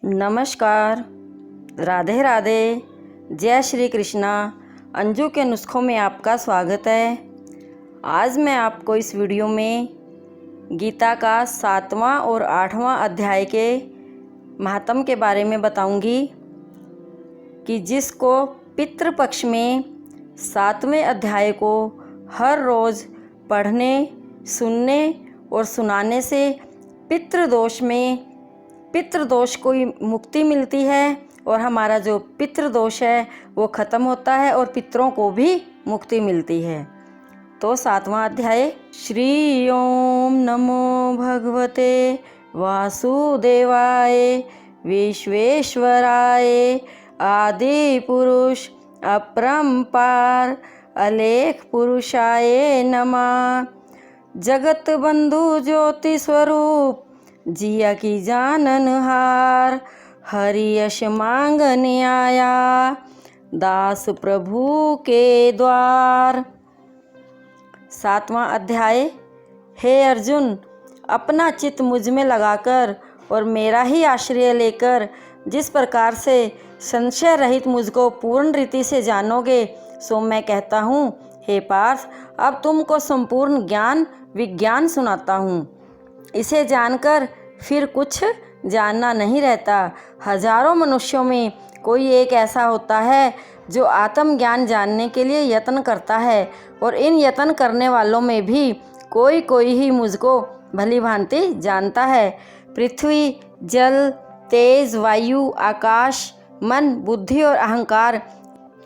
नमस्कार, राधे राधे, जय श्री कृष्णा। अंजू के नुस्खों में आपका स्वागत है। आज मैं आपको इस वीडियो में गीता का 7वां और 8वां अध्याय के महात्म के बारे में बताऊंगी कि जिसको पितृपक्ष में 7वें अध्याय को हर रोज़ पढ़ने, सुनने और सुनाने से पितृदोष को मुक्ति मिलती है और हमारा जो पितृदोष है वो ख़त्म होता है और पितरों को भी मुक्ति मिलती है। तो 7वां अध्याय। श्री ओम नमो भगवते वासुदेवाय विश्वेश्वराय आदि पुरुष अपरंपार अलेख पुरुषाय नमः। जगत बंधु ज्योति स्वरूप जिया की जाननहार, हरि यश मांगने आया दास प्रभु के द्वार। 7वां अध्याय। हे अर्जुन, अपना चित्त मुझ में लगाकर और मेरा ही आश्रय लेकर जिस प्रकार से संशय रहित मुझको पूर्ण रीति से जानोगे, सो मैं कहता हूँ, हे पार्थ, अब तुमको संपूर्ण ज्ञान विज्ञान सुनाता हूँ। इसे जानकर फिर कुछ जानना नहीं रहता। हजारों मनुष्यों में कोई एक ऐसा होता है जो आत्मज्ञान जानने के लिए यत्न करता है, और इन यत्न करने वालों में भी कोई ही मुझको भली भांति जानता है। पृथ्वी, जल, तेज, वायु, आकाश, मन, बुद्धि और अहंकार,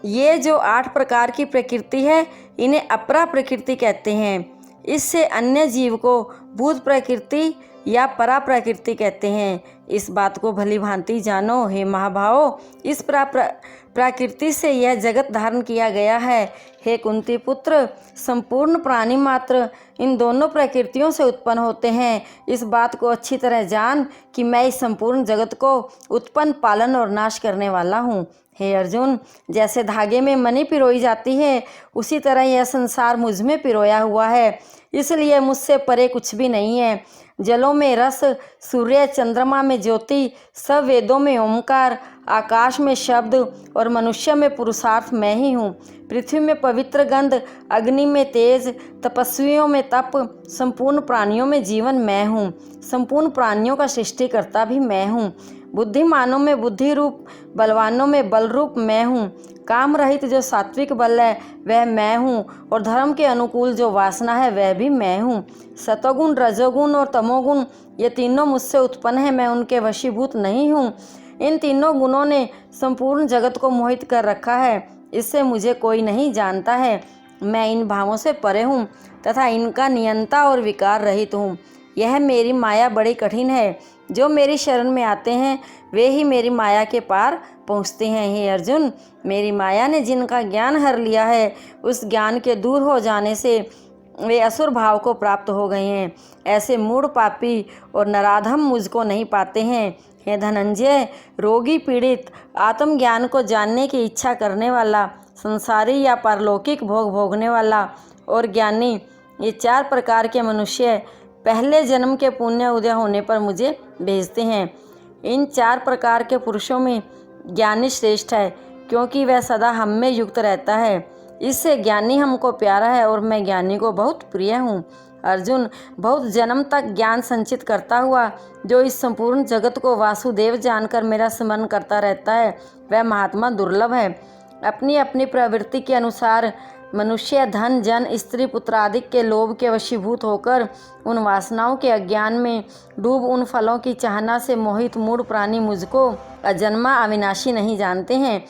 ये जो 8 प्रकार की प्रकृति है, इन्हें अपरा प्रकृति कहते हैं। इससे अन्य जीव को भूत प्रकृति या परा प्रकृति कहते हैं। इस बात को भली भांति जानो हे महाभावो, इस प्रकृति से यह जगत धारण किया गया है। हे कुंती पुत्र, संपूर्ण प्राणी मात्र इन दोनों प्रकृतियों से उत्पन्न होते हैं। इस बात को अच्छी तरह जान कि मैं इस संपूर्ण जगत को उत्पन्न, पालन और नाश करने वाला हूँ। हे अर्जुन, जैसे धागे में मणि पिरोई जाती है, उसी तरह यह संसार मुझ में पिरोया हुआ है, इसलिए मुझसे परे कुछ भी नहीं है। जलों में रस, सूर्य चंद्रमा में ज्योति, सब वेदों में ओंकार, आकाश में शब्द और मनुष्य में पुरुषार्थ मैं ही हूँ। पृथ्वी में पवित्र गंध, अग्नि में तेज, तपस्वियों में तप, संपूर्ण प्राणियों में जीवन मैं हूँ। संपूर्ण प्राणियों का सृष्टिकर्ता भी मैं हूँ। बुद्धिमानों में बुद्धि रूप, बलवानों में बल रूप मैं हूँ। काम रहित जो सात्विक बल है वह मैं हूँ, और धर्म के अनुकूल जो वासना है वह भी मैं हूँ। सतोगुण, रजोगुण और तमोगुण, ये तीनों मुझसे उत्पन्न है, मैं उनके वशीभूत नहीं हूँ। इन तीनों गुणों ने संपूर्ण जगत को मोहित कर रखा है, इससे मुझे कोई नहीं जानता है। मैं इन भावों से परे हूँ तथा इनका नियंता और विकार रहित हूँ। यह मेरी माया बड़ी कठिन है। जो मेरी शरण में आते हैं वे ही मेरी माया के पार पहुँचते हैं। हे अर्जुन, मेरी माया ने जिनका ज्ञान हर लिया है, उस ज्ञान के दूर हो जाने से वे असुर भाव को प्राप्त हो गए हैं। ऐसे मूढ़, पापी और नराधम मुझको नहीं पाते हैं। हे धनंजय, रोगी, पीड़ित, आत्मज्ञान को जानने की इच्छा करने वाला, संसारी या पारलौकिक भोग भोगने वाला और ज्ञानी, ये 4 प्रकार के मनुष्य पहले जन्म के पुण्य उदय होने पर मुझे भेजते हैं। इन 4 प्रकार के पुरुषों में ज्ञानी श्रेष्ठ है, क्योंकि वह सदा हम में युक्त रहता है। इससे ज्ञानी हमको प्यारा है और मैं ज्ञानी को बहुत प्रिय हूँ। अर्जुन, बहुत जन्म तक ज्ञान संचित करता हुआ जो इस संपूर्ण जगत को वासुदेव जानकर मेरा स्मरण करता रहता है, वह महात्मा दुर्लभ है। अपनी अपनी प्रवृत्ति के अनुसार मनुष्य धन, जन, स्त्री, पुत्र आदि के लोभ के वशीभूत होकर उन वासनाओं के अज्ञान में डूब उन फलों की चाहना से मोहित मूढ़ प्राणी मुझको अजन्मा अविनाशी नहीं जानते हैं।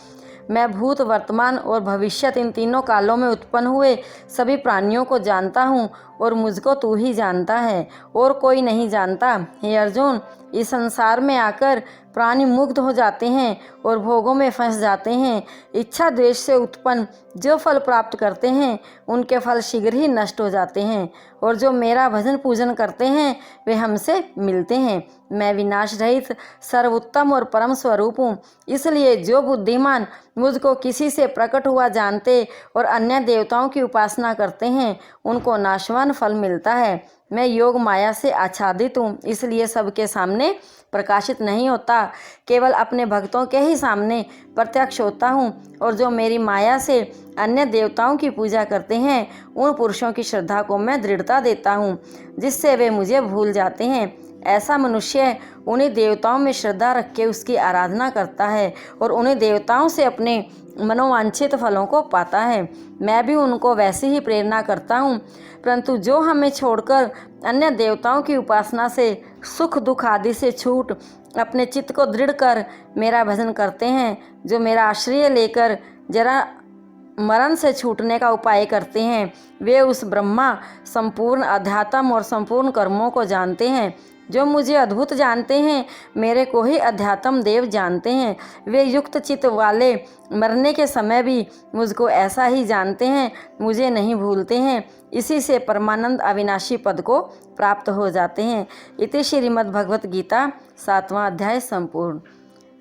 मैं भूत, वर्तमान और भविष्यत इन तीनों कालों में उत्पन्न हुए सभी प्राणियों को जानता हूँ, और मुझको तू ही जानता है और कोई नहीं जानता। हे अर्जुन, इस संसार में आकर प्राणी मुग्ध हो जाते हैं और भोगों में फंस जाते हैं। इच्छा द्वेष से उत्पन्न जो फल प्राप्त करते हैं उनके फल शीघ्र ही नष्ट हो जाते हैं, और जो मेरा भजन पूजन करते हैं वे हमसे मिलते हैं। मैं विनाश रहित, सर्वोत्तम और परम स्वरूप हूँ। इसलिए जो बुद्धिमान मुझको किसी से प्रकट हुआ जानते और अन्य देवताओं की उपासना करते हैं, उनको नाशवान फल मिलता है। मैं योग माया से आच्छादित हूँ, इसलिए सबके सामने प्रकाशित नहीं होता, केवल अपने भक्तों के ही सामने प्रत्यक्ष होता हूँ। और जो मेरी माया से अन्य देवताओं की पूजा करते हैं, उन पुरुषों की श्रद्धा को मैं दृढ़ता देता हूँ, जिससे वे मुझे भूल जाते हैं। ऐसा मनुष्य उन्हीं देवताओं में श्रद्धा रख के उसकी आराधना करता है और उन्हीं देवताओं से अपने मनोवांछित फलों को पाता है। मैं भी उनको वैसी ही प्रेरणा करता हूँ, परंतु जो हमें छोड़कर अन्य देवताओं की उपासना से सुख दुख आदि से छूट अपने चित्त को दृढ़ कर मेरा भजन करते हैं, जो मेरा आश्रय लेकर जरा मरण से छूटने का उपाय करते हैं, वे उस ब्रह्मा संपूर्ण अध्यात्म और संपूर्ण कर्मों को जानते हैं। जो मुझे अद्भुत जानते हैं, मेरे को ही अध्यात्म देव जानते हैं। वे युक्त चित्त वाले मरने के समय भी मुझको ऐसा ही जानते हैं, मुझे नहीं भूलते हैं। इसी से परमानंद अविनाशी पद को प्राप्त हो जाते हैं। इति श्रीमद् भगवत गीता 7वां अध्याय संपूर्ण।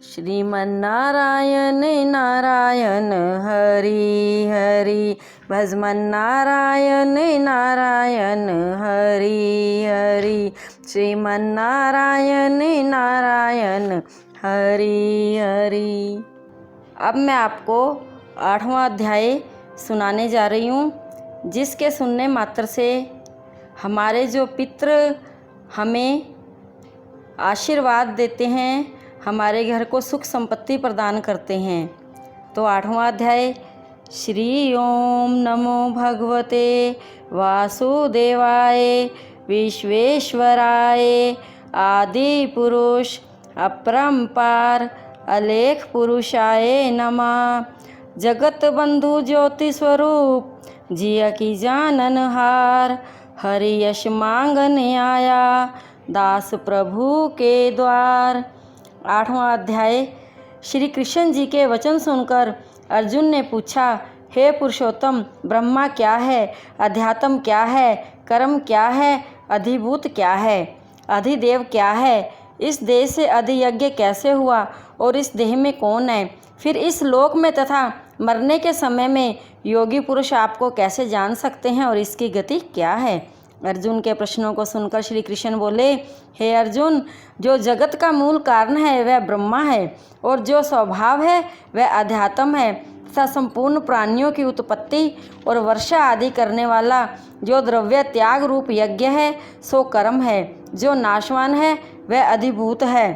श्रीमन्नारायण नारायण हरि हरि, भजमन नारायण नारायण हरि हरि, श्रीमन्नारायण नारायण हरि हरि। अब मैं आपको 8वां अध्याय सुनाने जा रही हूँ, जिसके सुनने मात्र से हमारे जो पितृ हमें आशीर्वाद देते हैं, हमारे घर को सुख संपत्ति प्रदान करते हैं। तो 8वां अध्याय। श्री ओम नमो भगवते वासुदेवाय विश्वेश्वराय आदि पुरुष अपरंपार अलेख पुरुषाय नमः। जगत बंधु ज्योति स्वरूप जिया की जाननहार, हरि यश मांगन आया दास प्रभु के द्वार। 8वां अध्याय। श्री कृष्ण जी के वचन सुनकर अर्जुन ने पूछा, हे पुरुषोत्तम, ब्रह्मा क्या है, अध्यात्म क्या है, कर्म क्या है, अधिभूत क्या है, अधिदेव क्या है, इस देह से अधियज्ञ कैसे हुआ और इस देह में कौन है, फिर इस लोक में तथा मरने के समय में योगी पुरुष आपको कैसे जान सकते हैं और इसकी गति क्या है। अर्जुन के प्रश्नों को सुनकर श्री कृष्ण बोले, हे अर्जुन, जो जगत का मूल कारण है वह ब्रह्मा है, और जो स्वभाव है वह अध्यात्म है, तथा संपूर्ण प्राणियों की उत्पत्ति और वर्षा आदि करने वाला जो द्रव्य त्याग रूप यज्ञ है सो कर्म है। जो नाशवान है वह अधिभूत है,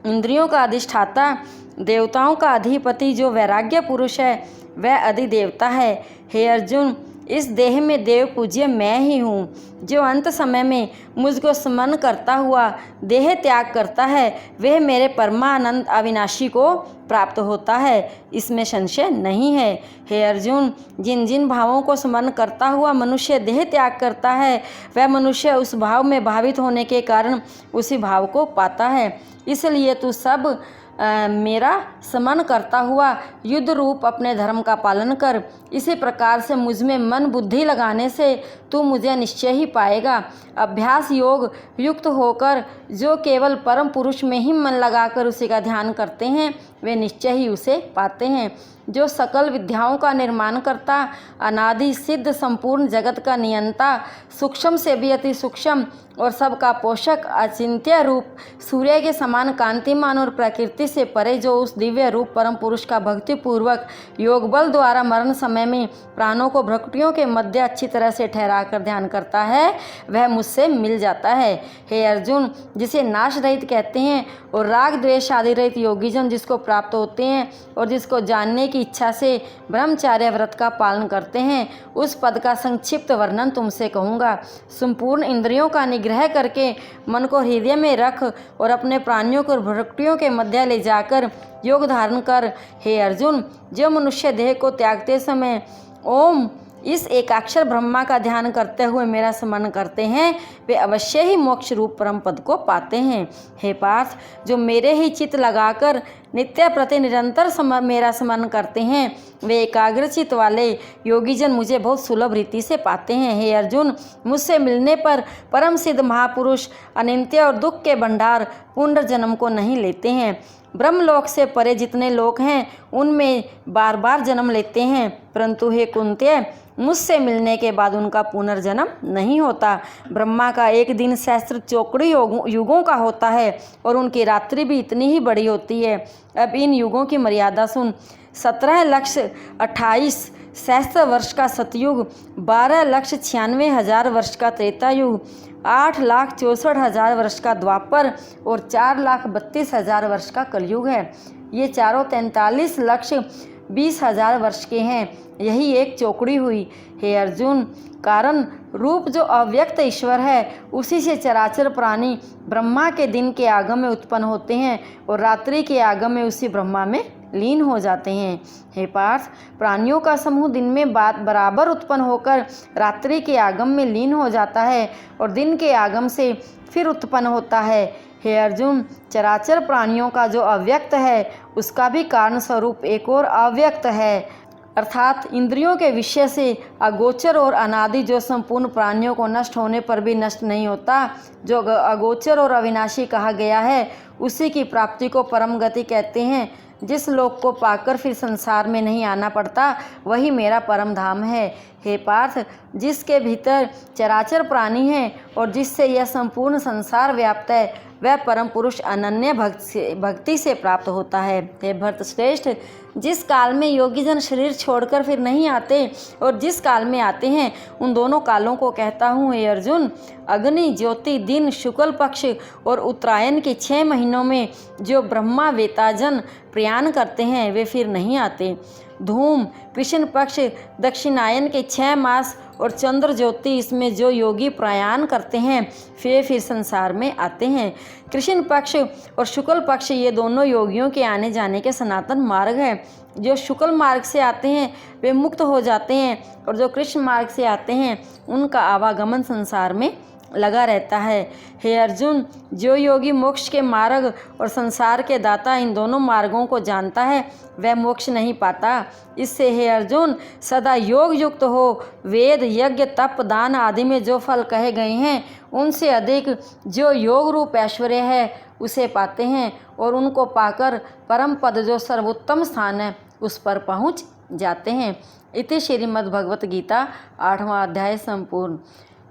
इंद्रियों का अधिष्ठाता, देवताओं का अधिपति जो वैराग्य पुरुष है वह अधिदेवता है। हे अर्जुन, इस देह में देव पूज्य मैं ही हूँ। जो अंत समय में मुझको स्मरण करता हुआ देह त्याग करता है वह मेरे परमानंद अविनाशी को प्राप्त होता है, इसमें संशय नहीं है। हे अर्जुन, जिन जिन भावों को स्मरण करता हुआ मनुष्य देह त्याग करता है वह मनुष्य उस भाव में भावित होने के कारण उसी भाव को पाता है। इसलिए तू सब मेरा स्मरण करता हुआ युद्ध रूप अपने धर्म का पालन कर। इसी प्रकार से मुझ में मन बुद्धि लगाने से तू मुझे निश्चय ही पाएगा। अभ्यास योग युक्त होकर जो केवल परम पुरुष में ही मन लगाकर उसी का ध्यान करते हैं वे निश्चय ही उसे पाते हैं। जो सकल विद्याओं का निर्माण करता, अनादि सिद्ध संपूर्ण जगत का नियंता, सूक्ष्म से भी अति सूक्ष्म और सबका पोषक, अचिंत्य रूप, सूर्य के समान कांतिमान और प्रकृति से परे जो उस दिव्य रूप परम पुरुष का भक्तिपूर्वक योग बल द्वारा मरण समय में प्राणों को भ्रकुटियों के मध्य अच्छी तरह से ठहरा कर ध्यान करता है वह मुझसे मिल जाता है। हे अर्जुन, जिसे नाश रहित कहते हैं और राग द्वेष आदि रहित योगीजन जिसको प्राप्त होते हैं और जिसको जानने की इच्छा से ब्रह्मचार्य व्रत का पालन करते हैं, उस पद का संक्षिप्त वर्णन तुमसे कहूँगा। संपूर्ण इंद्रियों का निग्रह करके मन को हृदय में रख और अपने प्राणियों को भ्रकुटियों के मध्य ले जाकर योग धारण कर। हे अर्जुन, जो मनुष्य देह को त्यागते समय ओम इस एकाक्षर ब्रह्मा का ध्यान करते हुए मेरा स्मरण करते हैं वे अवश्य ही मोक्ष रूप परम पद को पाते हैं। हे पार्थ, जो मेरे ही चित्त लगाकर नित्य प्रति निरंतर मेरा स्मरण करते हैं, वे एकाग्रचित वाले योगीजन मुझे बहुत सुलभ रीति से पाते हैं। हे अर्जुन, मुझसे मिलने पर परम सिद्ध महापुरुष अनित्य और दुख के भंडार पुनर्जन्म को नहीं लेते हैं। ब्रह्मलोक से परे जितने लोग हैं उनमें बार बार जन्म लेते हैं, परंतु हे कुंती, मुझसे मिलने के बाद उनका पुनर्जन्म नहीं होता। ब्रह्मा का एक दिन सहस्त्र चौकड़ी युगों का होता है और उनकी रात्रि भी इतनी ही बड़ी होती है। अब इन युगों की मर्यादा सुन। 17,28,00,000 सहस्त्र वर्ष का सतयुग, 12,96,000 वर्ष का त्रेता युग, 8,64,000 वर्ष का द्वापर और 4,32,000 वर्ष का कलयुग है। ये चारों 43,20,000 वर्ष के हैं। यही एक चौकड़ी हुई। हे अर्जुन, कारण रूप जो अव्यक्त ईश्वर है, उसी से चराचर प्राणी ब्रह्मा के दिन के आगम में उत्पन्न होते हैं और रात्रि के आगम में उसी ब्रह्मा में लीन हो जाते हैं। हे पार्थ, प्राणियों का समूह दिन में बराबर उत्पन्न होकर रात्रि के आगम में लीन हो जाता है और दिन के आगम से फिर उत्पन्न होता है। हे अर्जुन, चराचर प्राणियों का जो अव्यक्त है, उसका भी कारण स्वरूप एक और अव्यक्त है, अर्थात इंद्रियों के विषय से अगोचर और अनादि, जो संपूर्ण प्राणियों को नष्ट होने पर भी नष्ट नहीं होता, जो अगोचर और अविनाशी कहा गया है, उसी की प्राप्ति को परम गति कहते हैं। जिस लोक को पाकर फिर संसार में नहीं आना पड़ता, वही मेरा परम धाम है। हे पार्थ, जिसके भीतर चराचर प्राणी हैं और जिससे यह संपूर्ण संसार व्याप्त है, वह परम पुरुष अनन्य भक्ति से प्राप्त होता है। हे भरत श्रेष्ठ, जिस काल में योगीजन शरीर छोड़कर फिर नहीं आते और जिस काल में आते हैं, उन दोनों कालों को कहता हूँ। हे अर्जुन, अग्नि, ज्योति, दिन, शुक्ल पक्ष और उत्तरायण के 6 महीनों में जो ब्रह्मा वेताजन प्रयाण करते हैं, वे फिर नहीं आते। धूम, कृष्ण पक्ष, दक्षिणायन के 6 मास और चंद्र ज्योति, इसमें जो योगी प्रयाण करते हैं, वे फिर संसार में आते हैं। कृष्ण पक्ष और शुक्ल पक्ष, ये दोनों योगियों के आने जाने के सनातन मार्ग है। जो शुक्ल मार्ग से आते हैं वे मुक्त हो जाते हैं और जो कृष्ण मार्ग से आते हैं उनका आवागमन संसार में लगा रहता है। हे अर्जुन, जो योगी मोक्ष के मार्ग और संसार के दाता इन दोनों मार्गों को जानता है, वह मोक्ष नहीं पाता। इससे हे अर्जुन, सदा योग युक्त हो। वेद, यज्ञ, तप, दान आदि में जो फल कहे गए हैं, उनसे अधिक जो योग रूप ऐश्वर्य है, उसे पाते हैं और उनको पाकर परम पद जो सर्वोत्तम स्थान है, उस पर पहुँच जाते हैं। इति श्रीमद्भगवत गीता 8वां अध्याय संपूर्ण।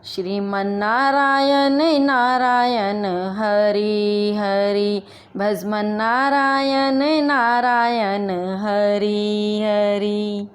श्रीमन्नारायण नारायण हरि हरि, भजमन्नारायण नारायण हरि हरि।